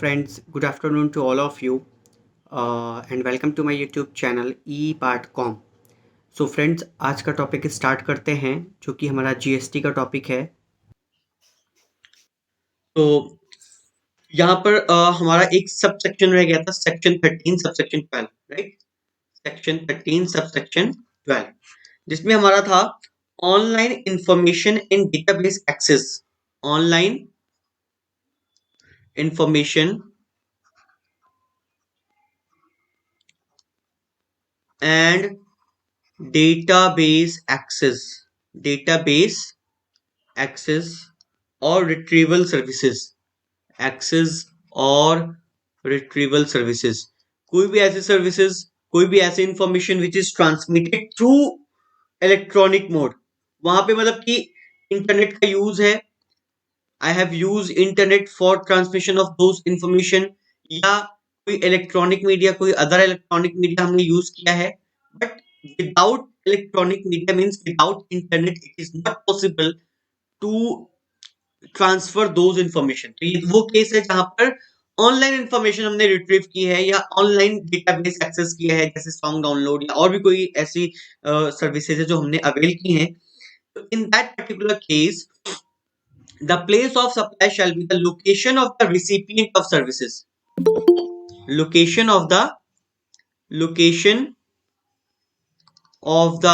friends, good afternoon to all of you, and welcome to my YouTube channel ePartcom. So friends, आज का topic start करते हैं जो कि हमारा जीएसटी का टॉपिक है। तो यहाँ पर हमारा एक सब सेक्शन रह गया था, section 13 subsection 12, right. Section 13 subsection 12, जिसमें हमारा था online information in database access. Online information and database access, database access और रिट्रीवल सर्विसेज, एक्सेस और रिट्रीवल सर्विसेज। कोई भी ऐसे सर्विसेज, कोई भी ऐसे information which is transmitted through electronic mode, वहां पे मतलब कि इंटरनेट का यूज है। I have use internet for transmission of those information, या कोई इलेक्ट्रॉनिक मीडिया, कोई अदर इलेक्ट्रॉनिक मीडिया हमने यूज किया है, but without electronic media means without internet it is not possible to transfer those information. तो ये वो केस है जहां पर ऑनलाइन इंफॉर्मेशन हमने रिट्रीव की है या ऑनलाइन डेटाबेस एक्सेस किया है, जैसे सॉन्ग डाउनलोड या और भी कोई ऐसी सर्विसेज है जो हमने अवेल की हैं। तो in that particular case the place of supply shall be the location of the recipient of services. Location of the location of the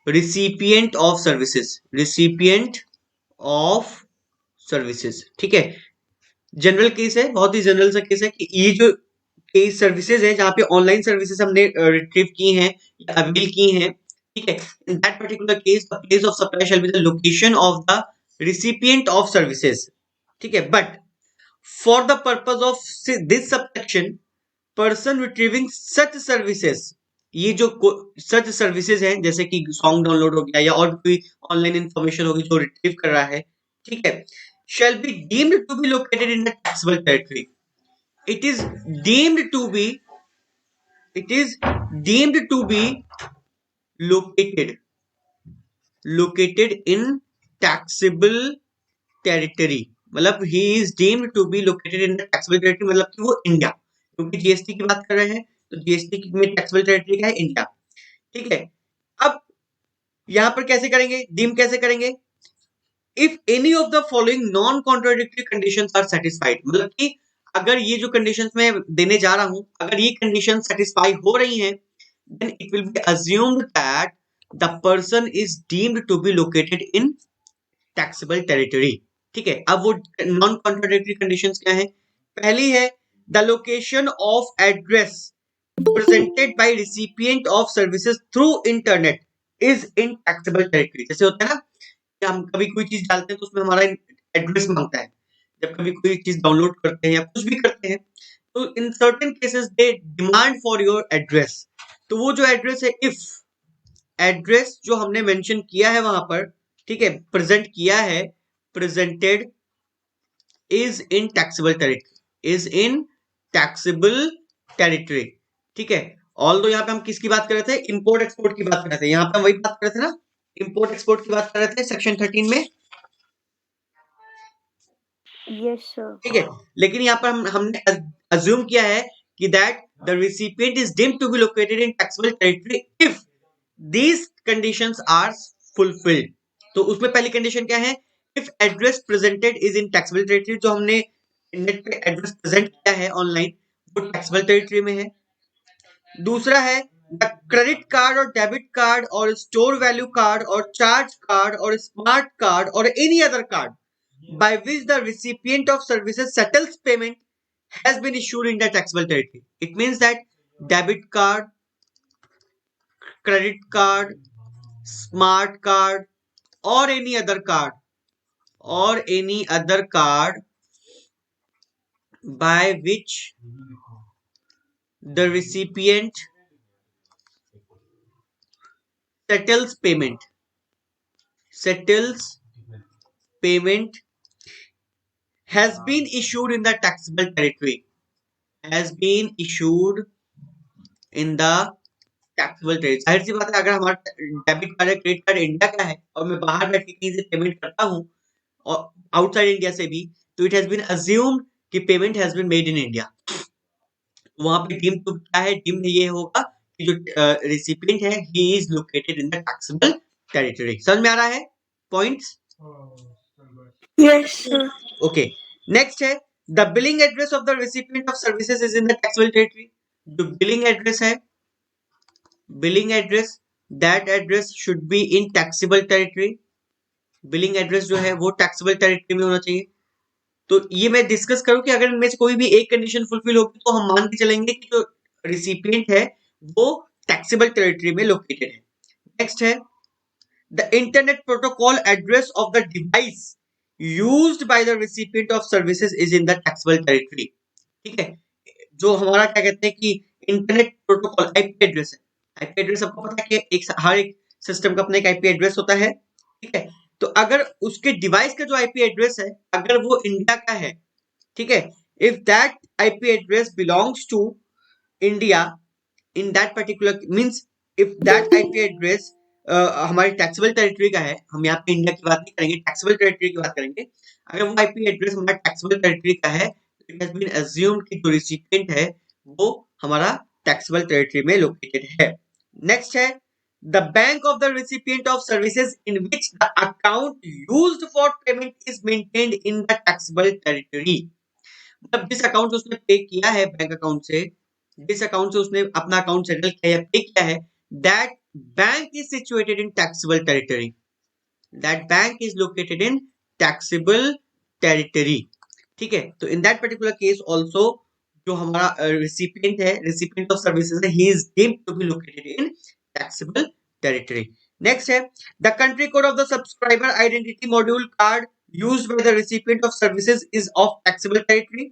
recipient of services, recipient of services. ठीक है, general case है, बहुत ही general सा case है कि ये जो case services है जहां पे ऑनलाइन सर्विसेज हमने रिट्रीव की हैं या अवेल की हैं, ठीक है, in that particular case the place of supply shall be the location of the recipient of services. ठीक है, but for the purpose of this subsection person retrieving such services, ये जो सच सर्विसेज हैं जैसे कि सॉन्ग डाउनलोड हो गया या और कोई ऑनलाइन इंफॉर्मेशन होगी जो रिट्रीव कर रहा है, ठीक है, shall be deemed to be located in the taxable territory. It is deemed to be, it is deemed to be located in taxable territory. मतलब he is deemed to be located in the taxable territory, मतलब कि वो India, क्योंकि GST की बात कर रहे हैं तो जीएसटी में टैक्सेबल टेरिटरी का है इंडिया। ठीक है, अब यहां पर कैसे करेंगे, डीम कैसे करेंगे? If any of the following non contradictory conditions are satisfied, मतलब कि अगर ये जो कंडीशंस मैं देने जा रहा हूं, अगर ये कंडीशन सेटिस्फाई हो रही हैं, then it will be assumed that the person is deemed to be located in taxable territory. ठीक है, अब वो नॉन कॉन्ट्राडिक्टरी कंडीशंस क्या है? पहली है the location of address presented by recipient of services through internet is in taxable territory. जैसे होता है ना, हम कभी कोई चीज डालते हैं तो उसमें हमारा एड्रेस मांगता है, जब कभी कोई चीज डाउनलोड करते हैं या कुछ भी करते हैं, तो in certain cases they demand for your address. तो वो जो एड्रेस है, इफ एड्रेस जो हमने मेंशन किया है वहां पर, ठीक है, प्रेजेंट किया है, presented is in taxable territory, is in taxable territory. ठीक है, ऑल्दो यहाँ पे हम किसकी बात कर रहे थे? इंपोर्ट एक्सपोर्ट की बात कर रहे थे, यहाँ पे हम वही बात कर रहे थे ना, इंपोर्ट एक्सपोर्ट की बात कर रहे थे सेक्शन 13 में। Yes sir. ठीक है, लेकिन यहाँ पर हमने अज्यूम किया है कि that the recipient is deemed to be located in taxable territory if these conditions are fulfilled. तो उसमें पहली कंडीशन क्या है? If address presented is in taxable territory, जो हमने नेट पे एड्रेस प्रेजेंट किया है ऑनलाइन, वो टैक्सेबल टेरिटरी में है। दूसरा है द क्रेडिट कार्ड और डेबिट कार्ड और स्टोर वैल्यू कार्ड और चार्ज कार्ड और स्मार्ट कार्ड और any other card by which the recipient of services settles payment has been issued in the taxable territory. It means that debit card, credit card, smart card or any other card by which the recipient settles payment has been issued in the taxable territory, has been issued in the taxable territory. जाहिर सी बात है, अगर हमारा debit card है, credit card India का है और मैं बाहर बैठ के कहीं से पेमेंट करता हूँ और आउटसाइड इंडिया से भी, तो इट हैज बीन अज्यूम्ड कि payment has been made in India, वहां पे डीम टू क्या है, डीम ये होगा कि जो रिसिपिएंट है he is located in the taxable territory. समझ में आ रहा है points? Yes, sir. Okay, next है the billing address of the recipient of services is in the taxable territory. जो बिलिंग एड्रेस है, billing address, that address should be in taxable territory. Billing address जो है वो taxable territory में होना चाहिए। तो ये मैं डिस्कस करूं कि अगर इनमें से कोई भी एक कंडीशन फुलफिल होगी तो हम मान के चलेंगे कि जो रिसिपिएंट है वो टैक्सेबल टेरिटरी में लोकेटेड है। नेक्स्ट है the internet protocol address of the device used by the recipient of services is in the taxable territory. ठीक है, जो हमारा क्या कहते हैं कि इंटरनेट प्रोटोकॉल आईपी एड्रेस है। आईपी एड्रेस आपको पता है कि हर एक सिस्टम का अपना एक आईपी एड्रेस होता है। ठीक है, तो अगर उसके डिवाइस का जो आईपी एड्रेस है अगर वो इंडिया का है, ठीक है, if that IP address belongs to India in that particular means if that IP address हमारी टैक्सेबल टेरिटरी का है, हम यहाँ पे इंडिया की बात नहीं करेंगे, टैक्सेबल टेरिटरी की बात करेंगे। अगर वो आईपी एड्रेस हमारा टैक्सेबल टेरिटरी का है, इट हैज बीन अज्यूम्ड कि जो रिसिपिएंट है वो हमारा टैक्सेबल टेरिटरी में लोकेटेड है। नेक्स्ट है the bank of the recipient of services in which the account used for payment is maintained in the taxable territory। मतलब जिस अकाउंट से उसने पे किया है बैंक अकाउंट से, जिस अकाउंट से उसने अपना अकाउंट सेटल किया है, पे किया है, that bank is situated in taxable territory. That bank is located in taxable territory. ठीक है, तो in that particular case also जो हमारा रिसिपिएंट है, रिसिपिएंट ऑफ सर्विसेज है, he is deemed to be located in taxable territory. Next है the country code of the subscriber identity module card used by the recipient of services is of taxable territory.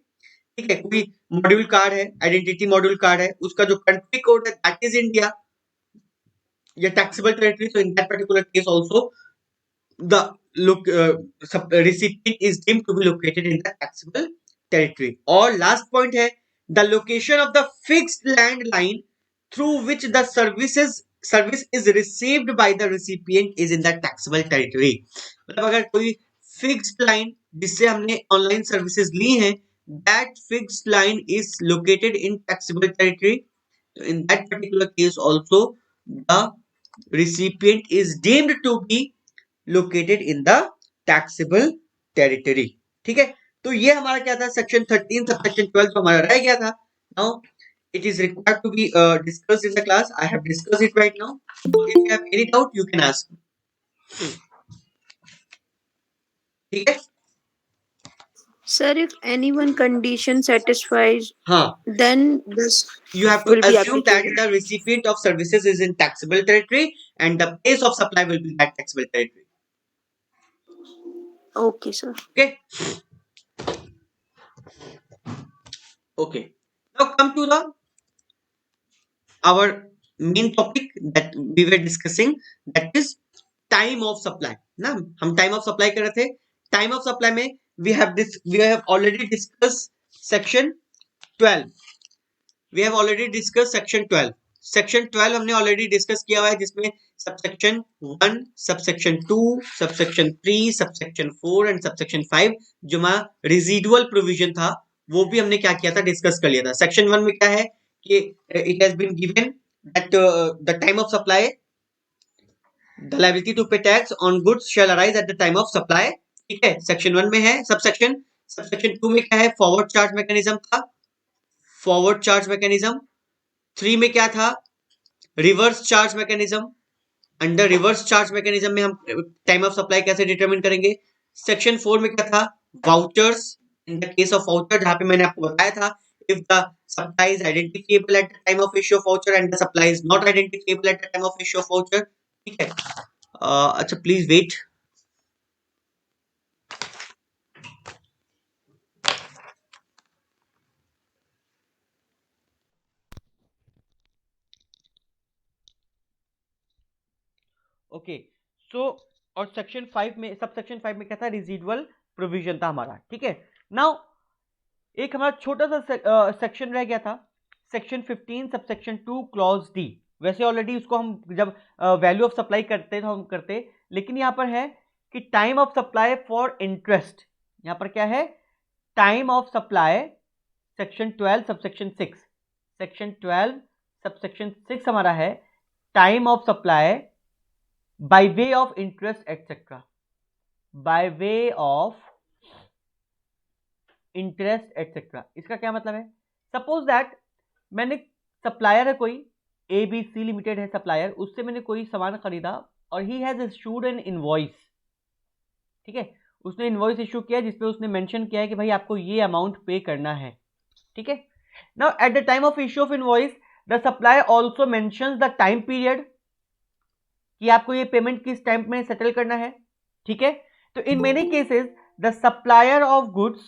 ठीक है, कोई module card है, identity module card है, उसका जो country code है that is India या taxable territory, so in that particular case also the recipient is deemed to be located in the taxable territory। और last point है the location of the fixed landline through which the service is received by the recipient is in the taxable territory। मतलब अगर कोई fixed line जिससे हमने online services ली हैं, that fixed line is located in taxable territory, so in that particular case also the recipient is deemed to be located in the taxable territory। ठीक है, तो ये हमारा क्या था सेक्शन 13 सब सेक्शन 12 जो हमारा रह गया था। Now it is required to be discussed in the class। I have discussed it right now, so if you have any doubt you can ask। ठीक है, Sir, if any one condition satisfies, हाँ, then this you have to will be assume that applicable. the recipient of services is in taxable territory and the place of supply will be that taxable territory। Okay, sir. Okay, okay, now come to the our main topic that we were discussing, that is time of supply। ना हम time of supply कर रहे थे। Time of supply में we have already discussed section 12। we have already discussed section 12। Section 12 हमने already discuss किया हुआ है, जिसमें subsection 1, subsection 2, subsection 3, subsection 4 and subsection 5 जो हमारा रेजिडुअल प्रोविजन था वो भी हमने क्या किया था, डिस्कस कर लिया था। सेक्शन 1 में क्या है कि it has been given that the time of supply, the liability to pay tax on goods shall arise at the time of supply। ठीक है, सेक्शन 1 में है। सबसेक्शन 2 में क्या है, फॉरवर्ड चार्ज मैकेनिज्म था, फॉरवर्ड चार्ज मैकेनिज्म। 3 में क्या था, reverse charge mechanism. Under reverse charge mechanism में हम टाइम ऑफ सप्लाई कैसे डिटरमिन करेंगे। सेक्शन 4 में क्या था, vouchers. In the case of voucher जहां पे मैंने आपको बताया था, if the supply is identifiable at the time of issue of voucher and the supply is not identifiable at the time of issue of voucher. ठीक है, अच्छा please wait. Okay, सो और सेक्शन 5 में, सब सेक्शन 5 में क्या था, residual provision था हमारा। ठीक है, नाउ एक हमारा छोटा सा सेक्शन रह गया था, section 15 sub section 2 clause D. वैसे ऑलरेडी उसको हम जब वैल्यू ऑफ सप्लाई करते तो हम करते, लेकिन यहां पर है कि time of supply for interest. यहां पर क्या है, time of supply section 12 subsection 6, section 12 subsection 6 हमारा है time of supply bye way of interest etcetera, bye way of interest etcetera. इसका क्या मतलब है? सपोज दैट मैंने सप्लायर है कोई ABC लिमिटेड है सप्लायर, उससे मैंने कोई सामान खरीदा और he has issued N invoice, ठीक है, उसने इनवॉइस इशू किया जिसपे उसने मेंशन किया है कि भाई आपको ये अमाउंट पे करना है, ठीक है। Now at the time of issue of invoice the supplier also mentions the time period कि आपको ये पेमेंट किस टाइम में सेटल करना है, ठीक है। तो in many cases the supplier of goods,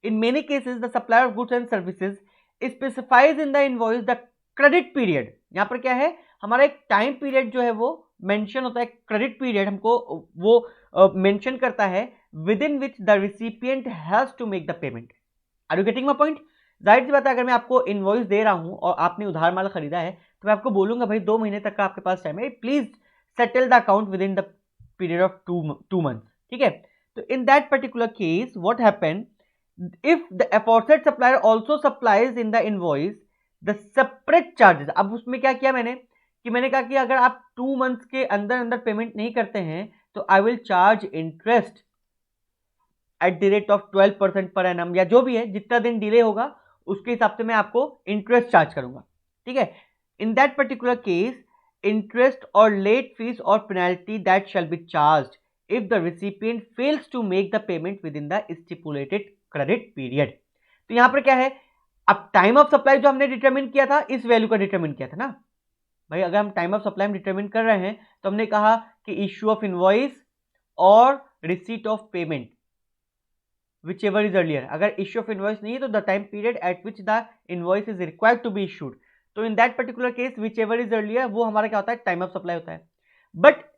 in many cases the supplier of goods and services specifies in the invoice the credit period. यहां पर क्या है, हमारा एक टाइम पीरियड जो है वो मेंशन होता है, क्रेडिट पीरियड हमको वो मेंशन करता है within which the recipient has to make the payment. Are you getting my point? जाहिर सी बात है अगर मैं आपको इनवॉइस दे रहा हूं और आपने उधार माल खरीदा है तो मैं आपको बोलूंगा भाई 2 महीने तक का आपके पास टाइम है, please settle the account with in the period of 2 months, ठीक है। तो in that particular case what happen, if the aforesaid supplier also supplies in the invoice the separate charges। अब उसमें क्या किया मैंने कि मैंने कहा कि अगर आप 2 मंथ्स के अंदर अंदर पेमेंट नहीं करते हैं तो I will charge interest at the rate of 12% per annum, या जो भी है जितना दिन डिले होगा उसके हिसाब से मैं आपको इंटरेस्ट चार्ज करूंगा, ठीक है। In that particular case interest और लेट फीस और penalty that shall be charged if the recipient fails to make the payment within the stipulated credit period। तो यहां पर क्या है, अब टाइम ऑफ सप्लाई जो हमने डिटरमिन किया था इस वैल्यू का डिटरमिन किया था ना भाई। अगर हम टाइम ऑफ सप्लाई में डिटरमिन कर रहे हैं तो हमने कहा कि इश्यू ऑफ इनवॉइस और receipt of payment whichever is earlier. अगर इश्यू ऑफ इनवॉइस नहीं है तो the time period at which the invoice is required to be issued, तो in that particular case whichever is earlier वो हमारा क्या होता है, टाइम ऑफ सप्लाई होता है। बट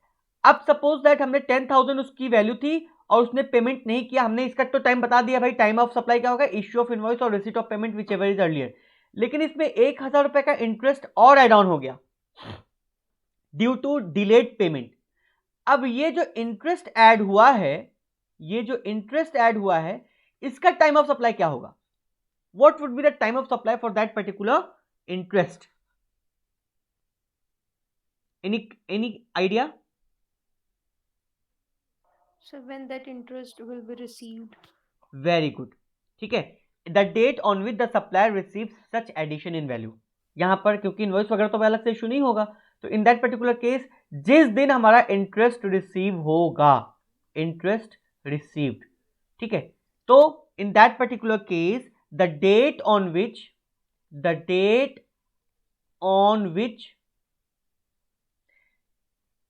अब सपोज दैट हमने 10,000 उसकी वैल्यू थी और उसने पेमेंट नहीं किया, हमने इसका तो टाइम बता दिया भाई, टाइम ऑफ सप्लाई क्या होगा, इश्यू ऑफ इनवॉइस और receipt of payment whichever is earlier. लेकिन इसमें 1,000 रुपए का इंटरेस्ट और एड ऑन हो गया ड्यू टू डिलेड पेमेंट। अब ये जो इंटरेस्ट ऐड हुआ है, ये जो इंटरेस्ट ऐड हुआ है इसका टाइम ऑफ सप्लाई क्या होगा, what would be the time of supply for that particular interest? Any idea? So when that interest will be received? Very good, ठीक है। The date on which the supplier receives such addition in value. यहां पर क्योंकि invoice वगैरह तो अलग से issue नहीं होगा, तो इन दैट पर्टिकुलर केस जिस दिन हमारा इंटरेस्ट रिसीव होगा, इंटरेस्ट रिसीव्ड, ठीक है। तो in that particular case the date on which, the date on which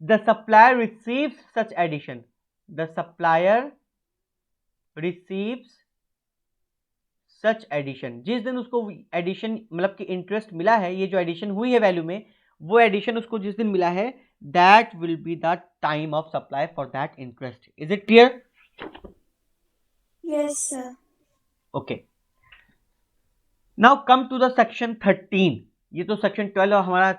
the supplier receives such addition, the supplier receives such addition, जिस दिन उसको एडिशन मतलब कि इंटरेस्ट मिला है, ये जो एडिशन हुई है वैल्यू में, वो एडिशन उसको जिस दिन मिला है that will be the time of supply for that interest। is it clear? Yes sir। okay, now come to the section 13। ये तो सेक्शन 12 और हमारा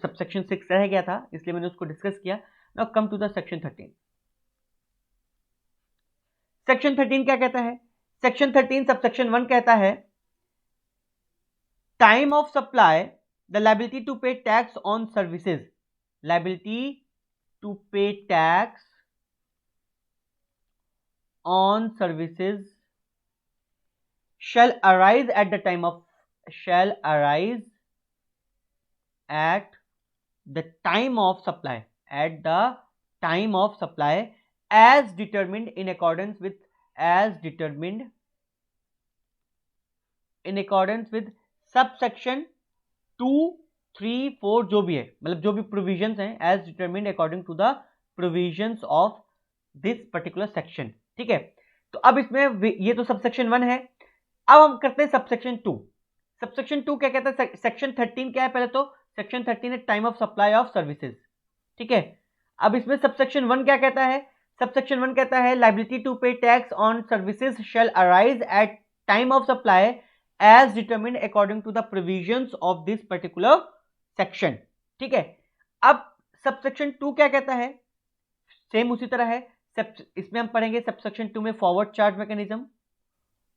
सबसेक्शन 6 रह गया था इसलिए मैंने उसको डिस्कस किया। now come to the section 13। Section 13 क्या कहता है? सेक्शन 13 सबसेक्शन 1 कहता है time of supply the liability to pay tax on services, liability to pay tax on services shall arise at the time of, shall arise at the time of supply, at the time of supply as determined in accordance with, as determined in accordance with subsection 2, 3, 4 जो भी है, मतलब जो भी provisions हैं as determined according to the provisions of this particular section, ठीक है। तो अब इसमें ये तो सबसेक्शन 1 है। अब हम करते हैं सबसेक्शन 2। सबसेक्शन 2 क्या कहता है? सेक्शन 13 क्या है? पहले तो सेक्शन 13 है time of supply of services, ठीक है। अब इसमें सबसेक्शन 1 क्या कहता है? सबसेक्शन 1 कहता है liability to pay tax on services shall arise at time of supply as determined according to the provisions of this particular section, ठीक है। अब सबसेक्शन 2 क्या कहता है? सेम उसी तरह है, इसमें हम पढ़ेंगे सबसेक्शन 2 में फॉरवर्ड चार्ज मैकेनिज्म,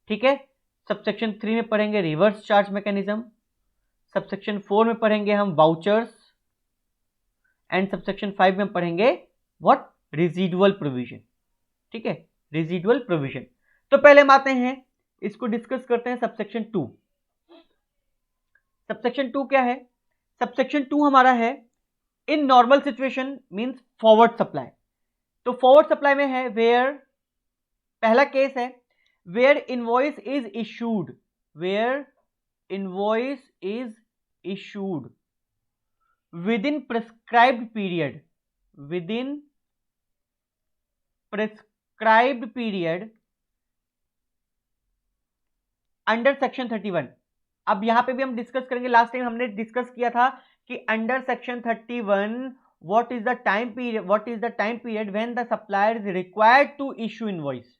ठीक है। सबसेक्शन 3 में पढ़ेंगे रिवर्स चार्ज मैकेनिज्म, सबसेक्शन 4 में पढ़ेंगे हम वाउचर्स, एंड सबसेक्शन 5 में पढ़ेंगे व्हाट, रेजिडुअल प्रोविजन। ठीक है, रेजिडुअल प्रोविजन। तो पहले हम आते हैं, इसको डिस्कस करते हैं सबसेक्शन 2। सबसेक्शन 2 क्या है? सबसेक्शन 2 हमारा है in normal situation means forward supply. तो फॉरवर्ड सप्लाई में है वेयर, पहला केस है where invoice is issued, where invoice is issued within prescribed period, within prescribed period under section 31। अब यहां पे भी हम डिस्कस करेंगे, लास्ट टाइम हमने डिस्कस किया था कि under section 31 what is the time period when the supplier is required to issue invoice,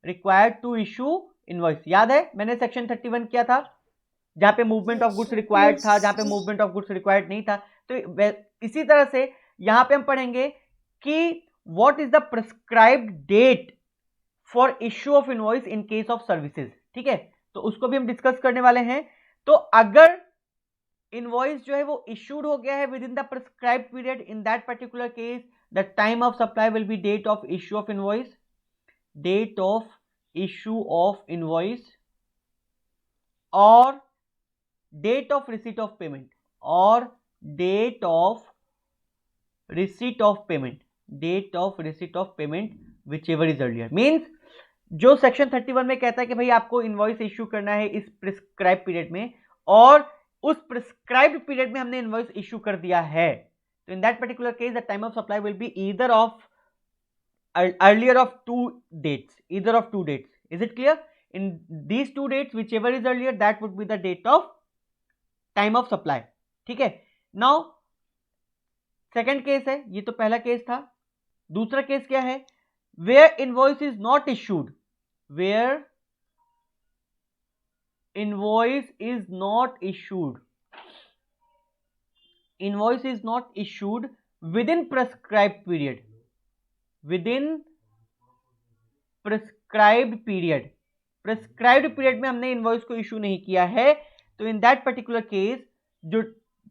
required to issue invoice। याद है मैंने सेक्शन 31 किया था, जहां पे मूवमेंट ऑफ गुड्स रिक्वायर्ड था, जहां पे मूवमेंट ऑफ गुड्स रिक्वायर्ड नहीं था। तो इसी तरह से यहां पे हम पढ़ेंगे कि what is the prescribed date for issue of invoice in case of services. ठीक है, तो उसको भी हम डिस्कस करने वाले हैं। तो अगर इनवॉइस जो है वो इश्यूड हो गया है within the prescribed period, in that particular case the time of supply will be date of issue of invoice, date of issue of invoice और date of receipt of payment, और date of receipt of payment, date of receipt of payment whichever is earlier. Means जो section 31 में कहता है कि भाई आपको invoice issue करना है इस प्रिस्क्राइब पीरियड में, और उस प्रिस्क्राइब्ड पीरियड में हमने इनवॉइस इश्यू कर दिया है, तो in that particular case the time of supply will be either of earlier of two dates, either of two dates. Is it clear? In these two dates, whichever is earlier, that would be the date of time of supply. ठीक है, now second case है, ये तो पहला case था। दूसरा case क्या है? Where invoice is not issued, where invoice is not issued, invoice is not issued within prescribed period, within prescribed period, prescribed period में हमने इनवॉइस को इश्यू नहीं किया है, तो इन दैट पर्टिकुलर केस जो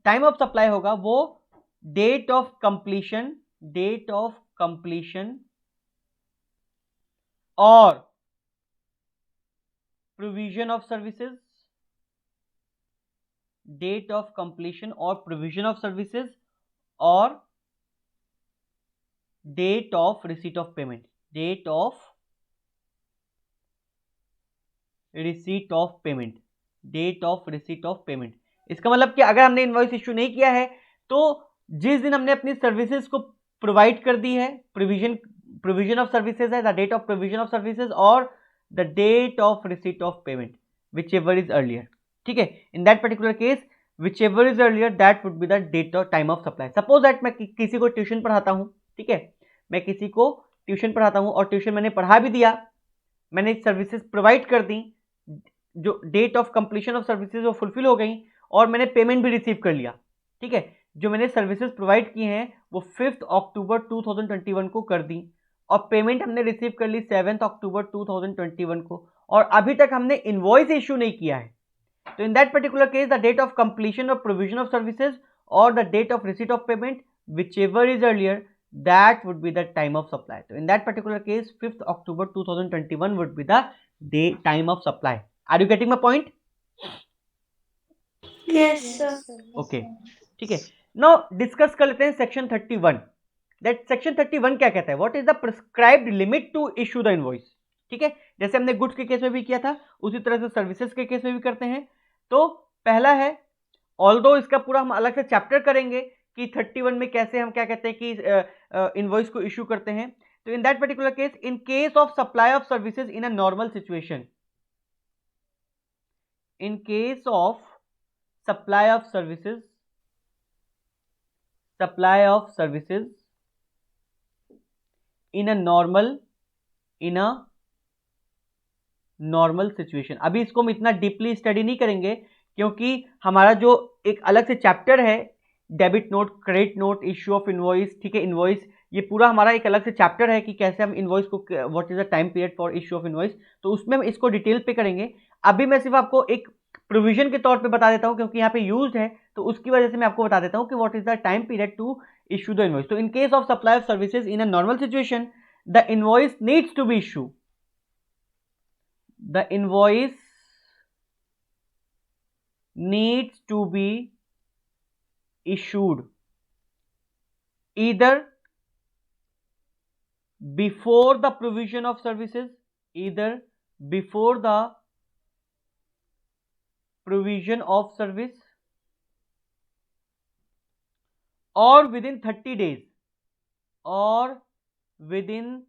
टाइम ऑफ सप्लाई होगा वो date of completion, date of completion और provision of services, date of completion और प्रोविजन ऑफ सर्विसेज और date of receipt of payment, date of receipt of payment, date of receipt of payment. इसका मतलब कि अगर हमने इनवॉइस इश्यू नहीं किया है तो जिस दिन हमने अपनी सर्विसेज को प्रोवाइड कर दी है, प्रोविजन ऑफ सर्विसेज है, the date of provision of services और the date of receipt of payment whichever is earlier. ठीक है, in that particular case whichever is earlier that would be the date of time of supply. Suppose that मैं किसी को tuition पढ़ाता हूं, ठीक है, मैं किसी को ट्यूशन पढ़ाता हूं और ट्यूशन मैंने पढ़ा भी दिया, मैंने सर्विसेज प्रोवाइड कर दी, जो date of completion of services वो फुलफिल हो गई और मैंने पेमेंट भी रिसीव कर लिया। ठीक है, जो मैंने सर्विसेज प्रोवाइड की हैं वो 5 अक्टूबर 2021 को कर दी और पेमेंट हमने रिसीव कर ली 7 अक्टूबर 2021 को, और अभी तक हमने इनवॉइस इश्यू नहीं किया है। तो in that particular case the date of completion of provision of services और the date of receipt of payment whichever is earlier that would be the time of supply. So in that particular case 5th October 2021 would be the day time of supply. Are you getting my point? Yes, sir. Okay, ठीक है। Now discuss कर लेते हैं section 31. That section 31 क्या कहता है? What is the prescribed limit to issue the invoice? ठीक है, जैसे हमने गुड्स के केस में भी किया था उसी तरह से सर्विसेज के केस में भी करते हैं। तो पहला है, ऑल्दो इसका पूरा हम अलग से चैप्टर करेंगे कि 31 में कैसे हम क्या कहते हैं कि इनवॉइस को इश्यू करते हैं। तो in that particular case in case of supply of services in a normal situation, in case of supply of services, supply of services in a normal situation. अभी इसको हम इतना डीपली स्टडी नहीं करेंगे क्योंकि हमारा जो एक अलग से चैप्टर है debit note, credit note, issue of invoice, ठीक है, इनवॉइस ये पूरा हमारा एक अलग से चैप्टर है कि कैसे हम इनवॉइस को, what is the time period for issue of invoice, तो उसमें हम इसको डिटेल पे करेंगे। अभी मैं सिर्फ आपको एक प्रोविजन के तौर पे बता देता हूं, क्योंकि यहाँ पे यूज्ड है तो उसकी वजह से मैं आपको बता देता हूं कि what is the time period to issue the invoice. तो in case of supply of services in a normal situation, the invoice needs to be issue, the invoice needs to be issued either before the provision of services, either before the provision of service, or within 30 days, or within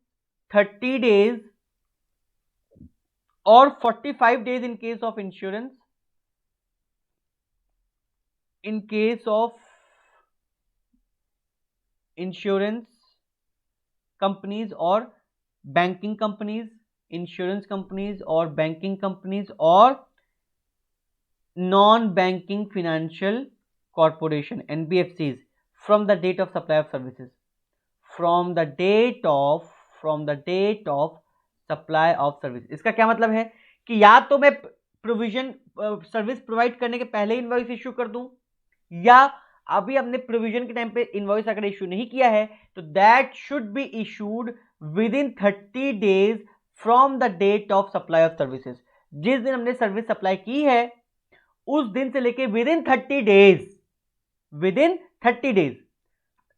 30 days, or 45 days in case of insurance, in case of insurance companies or banking companies, insurance companies or banking companies or non-banking financial corporation, NBFCs, from the date of supply of services, from the date of supply of service. इसका क्या मतलब है कि या तो मैं provision service provide करने के पहले इनवॉइस इश्यू कर दूं, या अभी हमने प्रोविजन के टाइम पे इनवॉइस अगर इश्यू नहीं किया है तो that should be issued within 30 days from the date of supply of services. जिस दिन हमने सर्विस सप्लाई की है उस दिन से लेके with in 30 days, with in 30 days,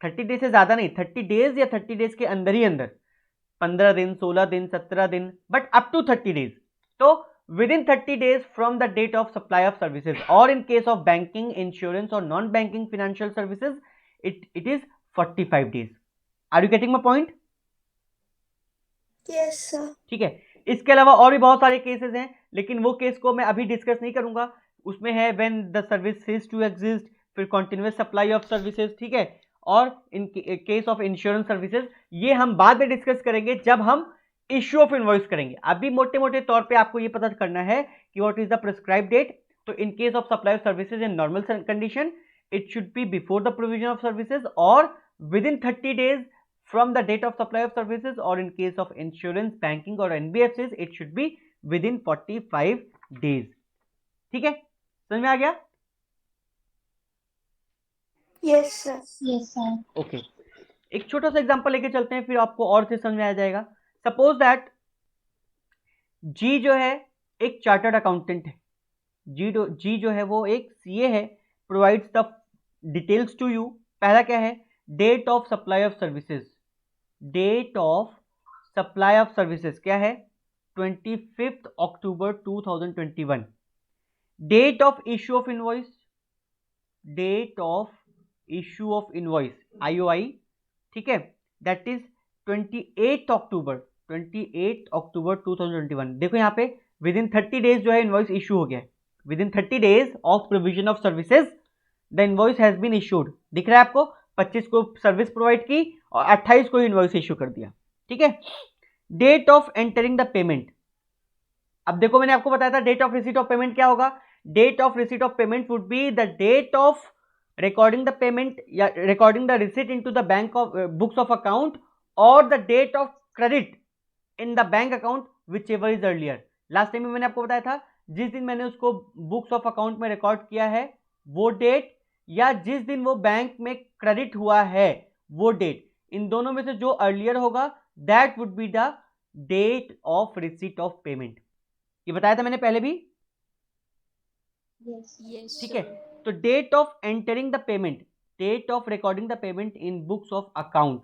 30 days से ज्यादा नहीं, 30 डेज या 30 डेज के अंदर ही अंदर, 15 दिन, 16 दिन, 17 दिन, बट अप टू 30 डेज। तो within 30 days from the date of supply of services, or in case of banking, insurance or non-banking financial services, it is 45 days. Are you getting my point? Yes sir. ठीक है। इसके अलावा और भी बहुत सारे cases हैं, लेकिन वो केस को मैं अभी डिस्कस नहीं करूंगा। उसमें है when the service cease to exist, फिर continuous supply of services, ठीक है, और in case of insurance services, ये हम बाद में डिस्कस करेंगे जब हम इश्यू ऑफ इनवॉइस करेंगे। अभी मोटे मोटे तौर पे आपको ये पता करना है कि what is the prescribe date. तो in case of supply of services in normal condition, it should be before the provision of services और within 30 days from the date of supply of services, और in case of insurance, banking और NBFCs it should be within 45 days. ठीक है, समझ में आ गया? Yes sir. Yes, sir. Okay, एक छोटा सा एग्जांपल लेके चलते हैं, फिर आपको और से समझ में आ जाएगा। सपोज दैट जी जो है एक चार्टर्ड अकाउंटेंट है, जी जो है वो एक सीए है, provides the details to you. पहला क्या है? Date of supply of services. Date of supply of services क्या है? 25 अक्टूबर 2021। Date of issue of invoice, date of issue of invoice IOI, ठीक है, दैट इज 28 अक्टूबर 2021। देखो यहाँ पे विद इन 30 डेज जो है इनवॉइस इशू हो गया है। Within 30 days of provision of services the invoice has been issued. दिख रहा है आपको? 25 को सर्विस प्रोवाइड की और 28 को इनवॉइस इशू कर दिया। ठीक है। Date of entering the payment, अब देखो मैंने आपको बताया था date of receipt of payment क्या होगा। Date of receipt of payment would be the date of recording the payment या recording the receipt into the bank of books of account or the date of credit in the bank account whichever is earlier। Last time में मैंने आपको बताया था जिस दिन मैंने उसको बुक्स ऑफ अकाउंट में रिकॉर्ड किया है वो डेट, या जिस दिन वो बैंक में क्रेडिट हुआ है वो डेट, इन दोनों में से जो अर्लियर होगा that would be the date of receipt of payment. ये बताया था मैंने पहले भी। Yes, ठीक है, तो date of entering the payment, date of recording the payment in books of account,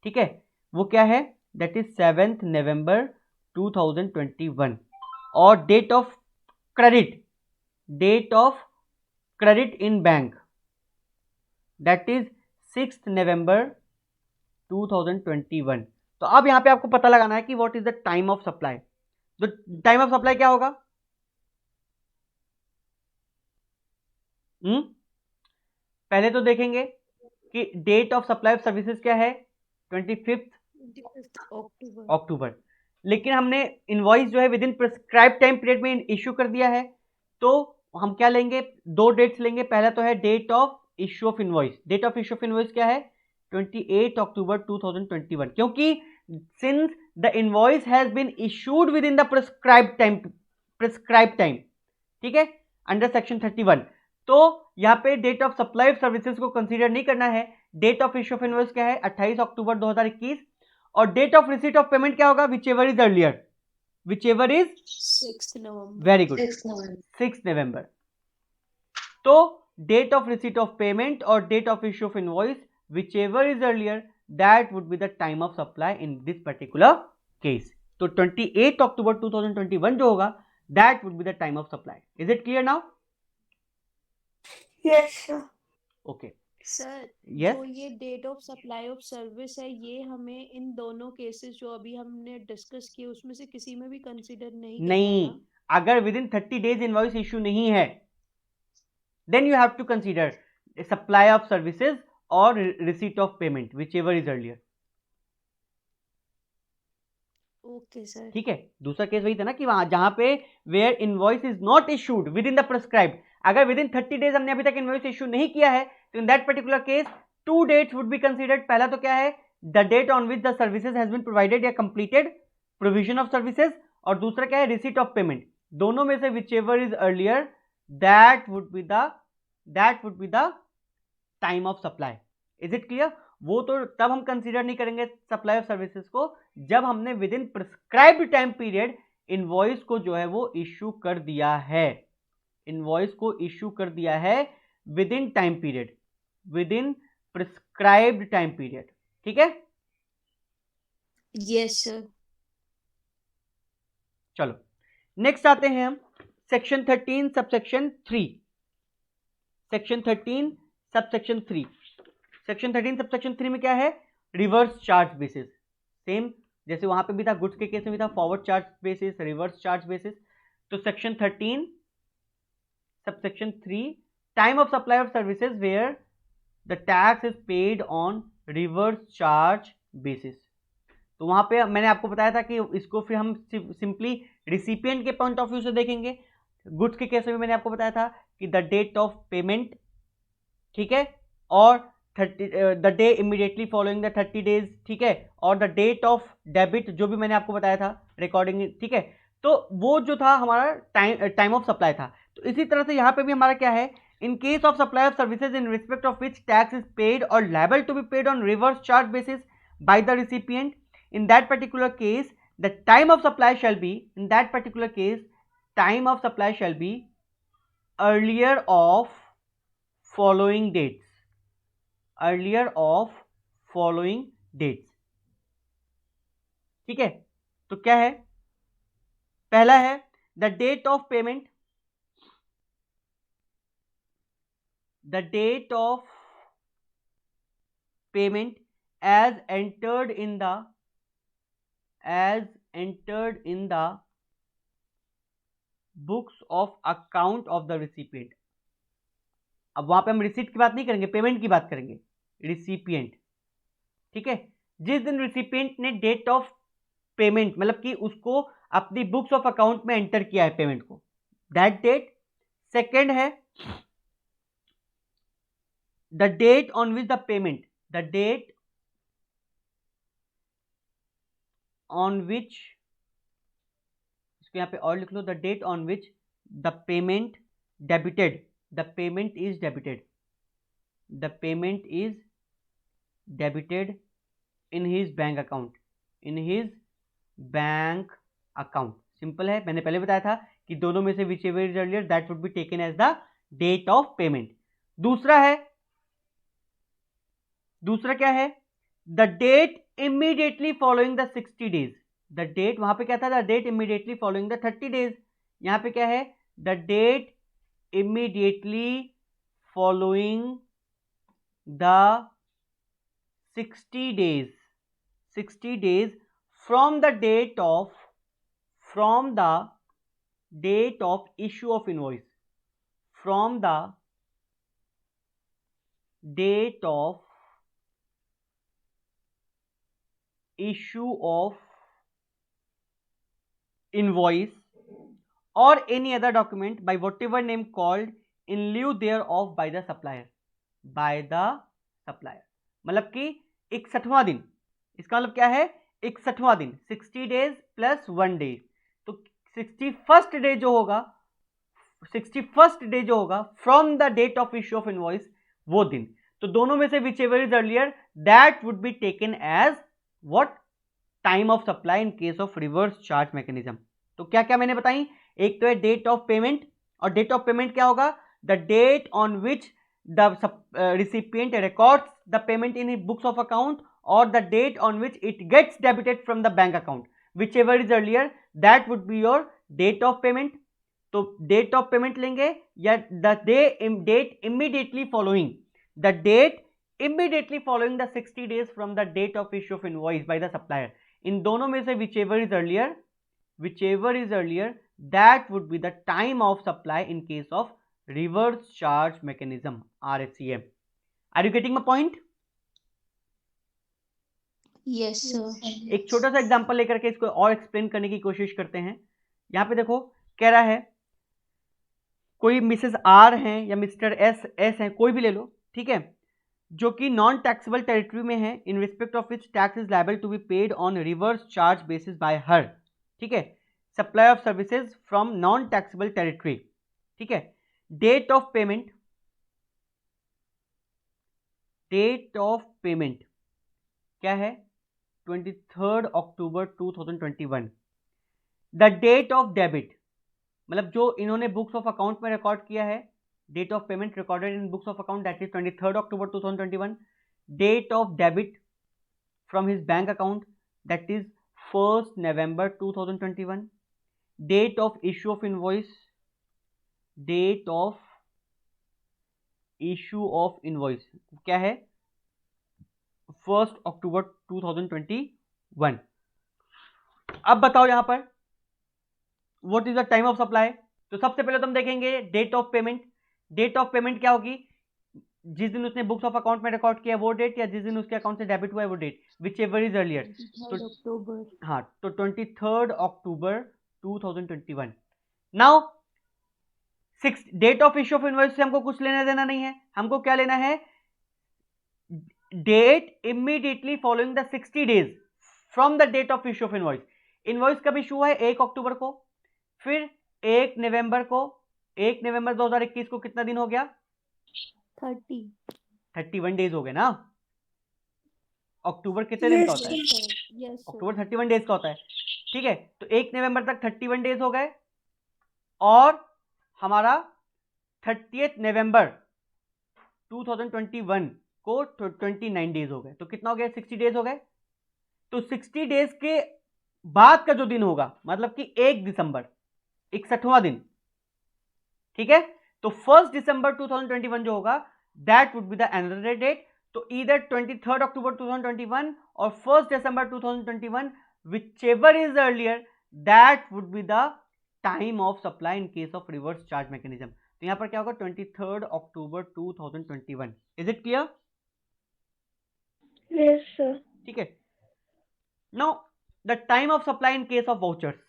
ठीक है, वो क्या है? That is 7 November 2021। और date of credit, date of credit in bank, that is 6 November 2021। तो अब यहां पे आपको पता लगाना है कि what is the time of supply. तो टाइम ऑफ सप्लाई क्या होगा? पहले तो देखेंगे कि date of supply of services क्या है? 25 अक्टूबर। लेकिन हमने इनवॉइस जो है within prescribe time period में इश्यू कर दिया है, तो हम क्या लेंगे? दो डेट्स लेंगे। पहला तो है date of issue of invoice. Date of issue of invoice क्या है? 28 अक्टूबर 2021, क्योंकि since the invoice has been issued within the prescribe time, ठीक है, अंडर सेक्शन 31, तो यहाँ पे date of supply of services को कंसीडर नहीं करना है। Date of issue of invoice क्या है, 28 अक्टूबर 2021, और date of receipt of payment क्या होगा, whichever is earlier, whichever is 6th November. Very good, 6 November. 6 November. तो date of receipt of payment और date of issue of invoice whichever is earlier, that would be the time of supply in this particular case. तो 28 अक्टूबर 2021 जो होगा, that would be the time of supply. Is it clear now? Yes, sir. Okay, sir Yes? जो ये date of supply of service है, ये हमें इन दोनों cases जो अभी हमने डिस्कस किए उसमें से किसी में भी कंसीडर नहीं करना नहीं, ना? अगर within 30 days invoice issue नहीं है, then you have to consider supply of services और receipt of payment, whichever is earlier. Okay sir. ठीक है, दूसरा केस वही था ना कि वहां जहां पे where invoice is not issued within the prescribe, अगर विद इन 30 डेज हमने अभी तक इनवॉइस इशू नहीं किया है, तो in that particular case 2 dates would be considered. पहला तो क्या है, the date on which the services has been provided या कंप्लीटेड प्रोविजन ऑफ सर्विसेज, और दूसरा क्या है, रिसीट ऑफ पेमेंट। दोनों में से whichever is earlier, that would be the time of supply. Is it clear? वो तो तब हम कंसीडर नहीं करेंगे सप्लाई ऑफ सर्विसेज को जब हमने with in prescribed time period invoice को जो है वो इश्यू कर दिया है, इनवॉइस को इश्यू कर दिया है with in time period, with in prescribed time period. ठीक है, यस सर। चलो नेक्स्ट आते हैं हम section 13 subsection 3। Section 13 subsection 3, section 13 subsection 3 में क्या है, रिवर्स चार्ज बेसिस। सेम जैसे वहां पे भी था, गुड्स के केस में भी था, forward charge basis, reverse charge basis. तो section 13 subsection 3, time of supply of services where the tax is paid on reverse charge basis. तो वहां पे मैंने आपको बताया था कि इसको फिर हम सिंपली रिसिपिएंट के पॉइंट ऑफ व्यू से देखेंगे। गुड्स के केस में मैंने आपको बताया था कि द डेट ऑफ पेमेंट, ठीक है, और the day immediately following the 30 days, ठीक है, और द डेट ऑफ डेबिट जो भी मैंने आपको बताया था रिकॉर्डिंग, ठीक है। तो वो जो था हमारा टाइम ऑफ सप्लाई था। तो इसी तरह से यहाँ पे भी हमारा क्या है, in case of supply of services in respect of which tax is paid और liable to be paid on reverse charge basis by the recipient, in that particular case the time of supply shall be, in that particular case time of supply shall be earlier of following dates, earlier of following dates। ठीक है, तो क्या है, पहला है the date of payment, the date of payment as entered in the books of account of the recipient। अब वहां पे हम रिसीट की बात नहीं करेंगे, पेमेंट की बात करेंगे, रिसिपिएंट। ठीक है, जिस दिन रिसिपिएंट ने डेट ऑफ पेमेंट मतलब कि उसको अपनी बुक्स ऑफ अकाउंट में एंटर किया है पेमेंट को, दैट डेट। सेकेंड है the date on which the payment, the date on which, इसको यहाँ पे और लिख लो, the date on which the payment debited, the payment is debited, the payment is debited in his bank account, in his bank account. Simple है, मैंने पहले बताया था कि दोनों में से whichever is earlier that would be taken as the date of payment. दूसरा क्या है, the date immediately following the 60 days, the date वहां पे क्या था, the date immediately following the 30 days, यहां पे क्या है, the date immediately following the 60 days, 60 days from the date of issue of invoice, from the date of issue of invoice or any other document by whatever name called in lieu thereof by the supplier, by the supplier। मतलब कि 61वां दिन। इसका मतलब क्या है, 61वां दिन, 60 days plus 1 day. तो 61st day जो होगा, 61st डे जो होगा from the date of issue of invoice, वो दिन। तो दोनों में से whichever is earlier that would be taken as what, time of supply in case of reverse charge mechanism. तो क्या क्या मैंने बताई, एक तो है डेट ऑफ पेमेंट, और डेट ऑफ पेमेंट क्या होगा, the date on which the recipient records the payment in his books of account or the date on which it gets debited from the bank account, whichever is earlier that would be your date of payment। तो date of payment लेंगे या the date immediately following, the date immediately following the 60 days from the date of issue of invoice by the supplier। इन दोनों में से whichever is earlier that would be the time of supply in case of reverse charge mechanism, RCM। Are you getting my point? Yes sir. एक छोटा सा example लेकर के इसको और एक्सप्लेन करने की कोशिश करते हैं। यहां पे देखो कह रहा है कोई मिसेस आर हैं या मिस्टर एस हैं, कोई भी ले लो, ठीक है, जो कि नॉन टैक्सेबल टेरिटरी में है, in respect of which tax is liable to be paid on reverse charge basis by her, ठीक है, supply of services from non taxable territory, ठीक है। डेट ऑफ पेमेंट क्या है, 23 अक्टूबर 2021। द डेट ऑफ डेबिट, मतलब जो इन्होंने बुक्स ऑफ अकाउंट में रिकॉर्ड किया है, date of payment recorded in books of account that is 23 October 2021। Date of debit from his bank account that is 1 November 2021। Date of issue of invoice, क्या है, 1 अक्टूबर 2021। अब बताओ यहां पर what is the time of supply. तो सबसे पहले तो हम देखेंगे date of payment. Date of payment क्या होगी, जिस दिन उसने बुक्स ऑफ अकाउंट में रिकॉर्ड किया वो डेट, या जिस दिन उसके अकाउंट से डेबिट हुआ है वो date, whichever is earlier. October. हाँ, तो 23 अक्टूबर 2021। Now date of issue of invoice से हमको कुछ लेना देना नहीं है, हमको क्या लेना है, date immediately following the 60 days from the date of issue of invoice. Invoice कब इश्यू हुआ है, 1 अक्टूबर को, फिर 1 नवंबर को, 1 नवंबर 2021 को कितना दिन हो गया, 31 डेज हो गए ना। अक्टूबर कितने दिन का होता है, अक्टूबर 31 डेज का होता है, ठीक है। तो 1 नवंबर तक 31 डेज हो गए, और हमारा 30 नवंबर 2021 को 29 डेज हो गए, तो कितना हो गया, 60 डेज हो गए। तो 60 डेज के बाद का जो दिन होगा, मतलब कि 1 दिसंबर, 61वां दिन, ठीक है। तो 1 दिसंबर 2021 जो होगा that would be the another date. तो ईदर 23 अक्टूबर 2021 और 1 दिसंबर 2021, whichever is earlier that would be the time of supply in case of reverse charge mechanism। तो यहां पर क्या होगा, 23 अक्टूबर 2021। Is it clear? Yes, sir. ठीक है। Now the time of supply in case of vouchers,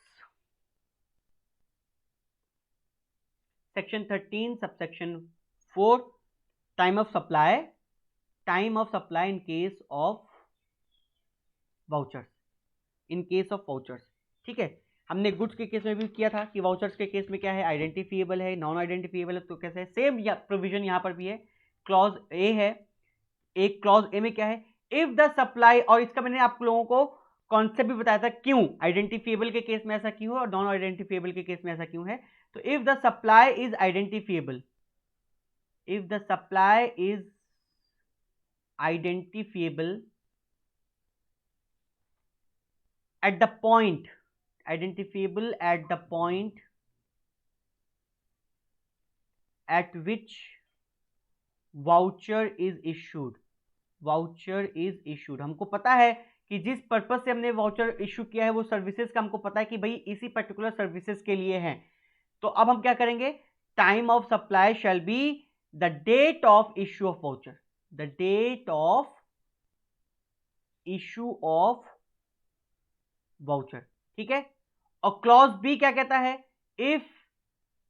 section 13 subsection 4, time of supply in case of vouchers, ठीक है। हमने गुड्स के केस में भी किया था कि वाउचर्स के केस में क्या है, आइडेंटिफिएबल है, नॉन आइडेंटिफिएबल है, तो कैसे है, सेम प्रोविजन यहां पर भी है। क्लॉज ए है, एक क्लॉज ए में क्या है, इफ द सप्लाई, और इसका मैंने आप लोगों को कॉन्सेप्ट भी बताया था क्यों आइडेंटिफिएबल के केस में ऐसा क्यों है और नॉन आइडेंटिफिएबल के केस में ऐसा क्यों है। तो if the supply is identifiable, at the point at which voucher is issued, हमको पता है कि जिस पर्पज से हमने वाउचर इश्यू किया है वो सर्विसेज का हमको पता है कि भाई इसी पर्टिकुलर सर्विसेज के लिए है। तो अब हम क्या करेंगे, time of supply shall be the date of issue of voucher, ठीक है। और क्लॉज बी क्या कहता है, if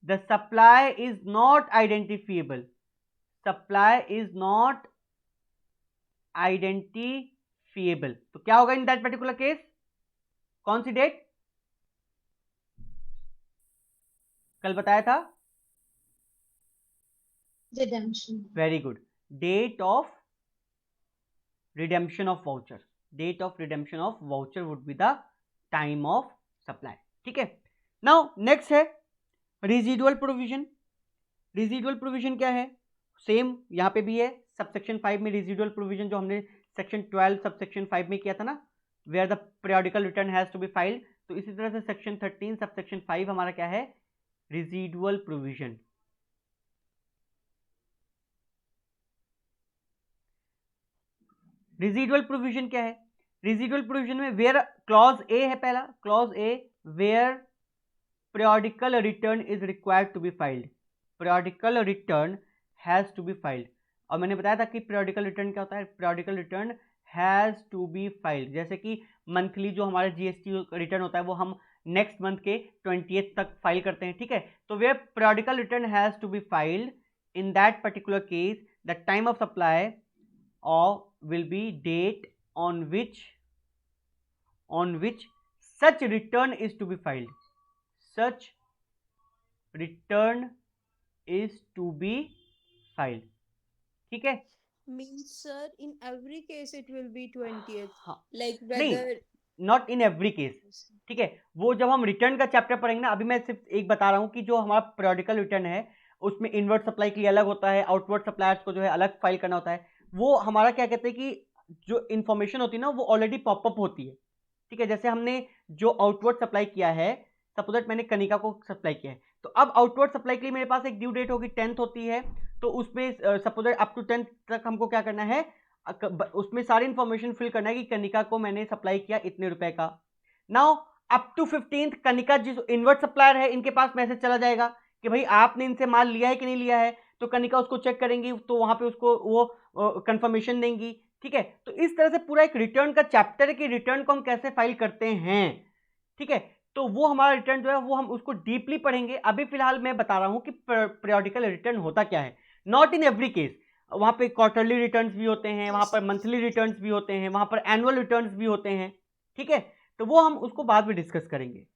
the supply is not identifiable, identifiable. तो क्या होगा इन दैट पर्टिकुलर केस? कौन सी डेट कल बताया था? Redemption. Very good. Date of redemption of voucher, date of redemption of voucher would be the time of supply. ठीक है, नाउ नेक्स्ट है रेजिडुअल प्रोविजन। रेजिडुअल प्रोविजन क्या है? सेम यहां पे भी है सबसेक्शन 5 में रेजिडुअल प्रोविजन, जो हमने सेक्शन 12 सबसेक्शन 5 में किया था ना, where the periodical return has to be filed. तो इसी तरह से सेक्शन 13 सबसेक्शन 5 हमारा क्या है? Residual provision. रेजिडुअल प्रोविजन क्या है? रेजिडुअल प्रोविजन में वेयर क्लॉज ए है, पहला clause A, where periodical return is required to be filed, periodical return has to be filed। और मैंने बताया था कि periodical return क्या होता है? periodical return has to be filed। जैसे कि मंथली जो हमारा जीएसटी रिटर्न होता है वो हम नेक्स्ट मंथ के 20th तक फाइल करते हैं। ठीक है, तो where periodical return has to be filed, in that particular case the time of supply of will be date on which such return is to be filed, such return is to be filed। ठीक है, Means sir, in every case it will be 20th. हाँ Like नहीं, whether not in every case. ठीक है, वो जब हम return का चैप्टर पढ़ेंगे ना, अभी मैं सिर्फ एक बता रहा हूँ कि जो हमारा पीरियोडिकल रिटर्न है उसमें इनवर्ट सप्लाई के लिए अलग होता है, आउटवर्ड सप्लायर्स को जो है अलग फाइल करना होता है। वो हमारा क्या कहते हैं कि जो इन्फॉर्मेशन होती है ना वो ऑलरेडी पॉपअप होती है। ठीक है, जैसे हमने जो आउटवर्ड सप्लाई किया है, सपोज दैट मैंने कनिका को सप्लाई किया है, तो अब आउटवर्ड सप्लाई के लिए मेरे पास एक ड्यू डेट होगी 10th होती है, तो उसमें suppose that up to 10th तक हमको क्या करना है, उसमें सारी इंफॉर्मेशन फिल करना है कि कनिका को मैंने सप्लाई किया इतने रुपए का। Now up to 15th Kanika जिस इन्वर्ट सप्लायर है इनके पास मैसेज चला जाएगा कि भाई आपने इनसे माल लिया है कि नहीं लिया है, तो कनिका उसको चेक करेंगी, तो वहां पे उसको वो कंफर्मेशन देंगी। ठीक है, तो इस तरह से पूरा एक रिटर्न का चैप्टर है कि रिटर्न को हम कैसे फाइल करते हैं। ठीक है, तो वो हमारा रिटर्न जो है वो हम उसको डीपली पढ़ेंगे। अभी फिलहाल मैं बता रहा हूं कि पीरियोडिकल रिटर्न होता क्या है। नॉट इन एवरी केस, वहां पे क्वार्टरली रिटर्न्स भी होते हैं, वहां पर मंथली रिटर्न्स भी होते हैं, वहां पर एनुअल रिटर्न्स भी होते हैं। ठीक है, तो वो हम उसको बाद में डिस्कस करेंगे।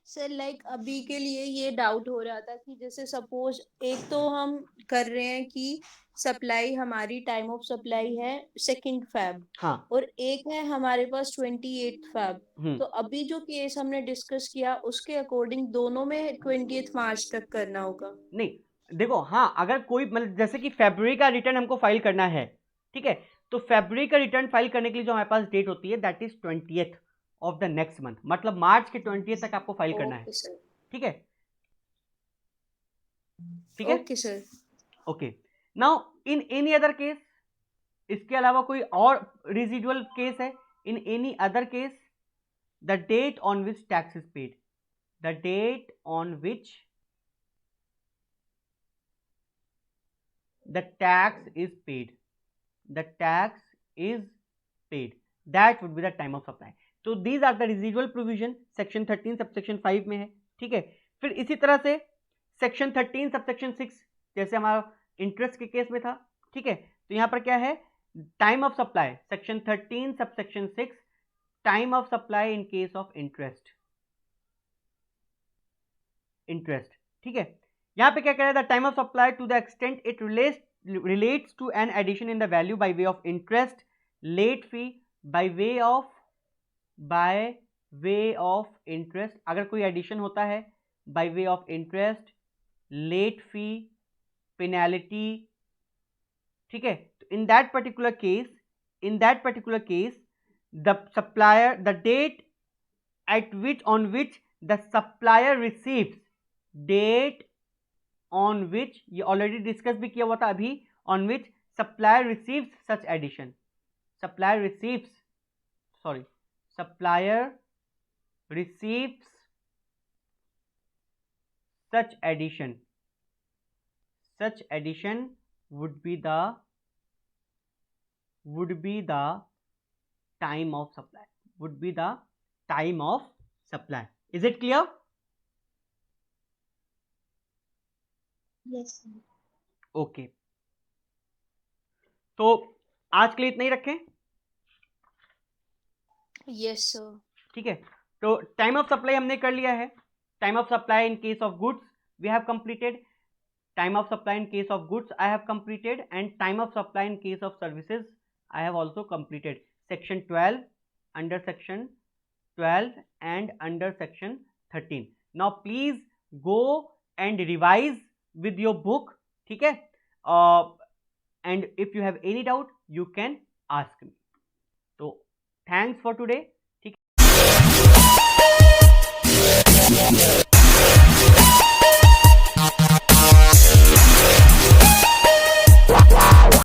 सर लाइक अभी के लिए ये डाउट हो रहा था कि जैसे सपोज एक तो हम कर रहे हैं कि सप्लाई हमारी टाइम ऑफ सप्लाई है 2nd Feb हाँ, और एक है हमारे पास 28th Feb। हम्म, तो अभी जो केस हमने डिस्कस किया उसके अकॉर्डिंग दोनों में 20th मार्च तक करना होगा। नहीं देखो, हाँ अगर कोई मतलब जैसे कि फरवरी का रिटर्न हमको फाइल करना है, ठीक है, तो फरवरी का रिटर्न फाइल करने के लिए जो हमारे पास डेट होती है that is 20th of the next month, मतलब मार्च के 20th तक आपको फाइल करना है। Okay sir. ठीक है, ठीक है, okay sir. Okay. Now in any other case, इसके अलावा कोई और रेजिडुअल केस है? In any other case the date on which tax is paid, the date on which the tax is paid, the tax is paid, that would be the time of supply। तो these are the residual provision, section 13 subsection 5 में है। ठीक है, फिर इसी तरह से section 13 subsection 6 जैसे हमारा इंटरेस्ट के केस में था। ठीक है, तो यहां पर क्या है, time of supply, section 13 subsection 6 time of supply in case of interest. ठीक है, यहां पे क्या कह रहा है, the time of supply to the extent it relates to an addition in the value by way of interest, late fee, by way of interest. अगर कोई एडिशन होता है by way of interest, late fee, penalty. ठीक है, तो in that particular case the supplier, the date at which on which the supplier receives, date on which, ये already discuss भी किया हुआ था अभी, on which supplier receives such addition, supplier receives such addition would be the time of supply, would be the time of supply। is it clear? Yes sir। Okay, तो आज के लिए इतना ही रखें, यस सर। ठीक है। तो टाइम ऑफ सप्लाई हमने कर लिया है। Time of supply in case of goods we have completed, time of supply in case of goods I have completed, and time of supply in case of services I have also completed. Section 12, under section 12 and under section 13. Now please go and revise with your book, ठीक है, and if you have any doubt you can ask me. So thanks for today, ठीक है।